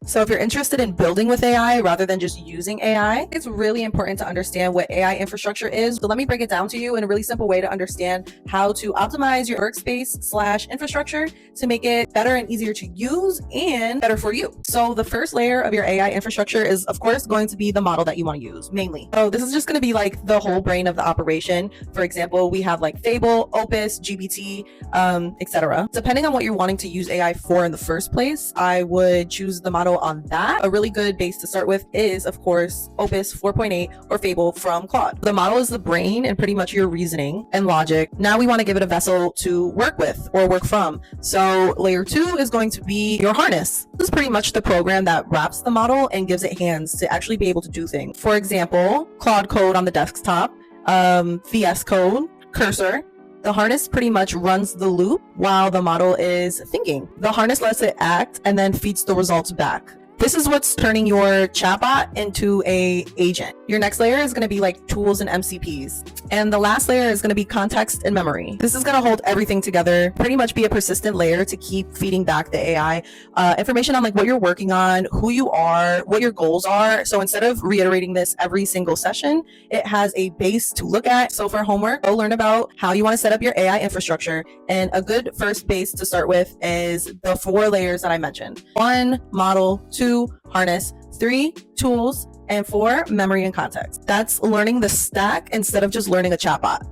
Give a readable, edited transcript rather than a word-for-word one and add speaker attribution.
Speaker 1: So if you're interested in building with AI rather than just using AI, it's really important to understand what AI infrastructure is. So let me break it down to you in a really simple way to understand how to optimize your workspace/infrastructure to make it better and easier to use and better for you. So the first layer of your AI infrastructure is, of course, going to be the model that you want to use mainly. So this is just going to be like the whole brain of the operation. For example, we have like Fable, Opus, GPT, etc. Depending on what you're wanting to use AI for in the first place, I would choose the model on that. A really good base to start with is, of course, Opus 4.8 or Fable from Claude. The model is the brain and pretty much your reasoning and logic. Now we want to give it a vessel to work with or work from. So layer 2 is going to be your harness. This is pretty much the program that wraps the model and gives it hands to actually be able to do things. For example, Claude Code on the desktop, VS Code, Cursor. The harness pretty much runs the loop while the model is thinking. The harness lets it act and then feeds the results back. This is what's turning your chatbot into an agent. Your next layer is going to be like tools and MCPs. And the last layer is going to be context and memory. This is going to hold everything together, pretty much be a persistent layer to keep feeding back the AI information on like what you're working on, who you are, what your goals are. So instead of reiterating this every single session, it has a base to look at. So for homework, go learn about how you want to set up your AI infrastructure. And a good first base to start with is the 4 layers that I mentioned. 1, model, 2, harness, 3, tools, and 4, memory and context. That's learning the stack instead of just learning a chatbot.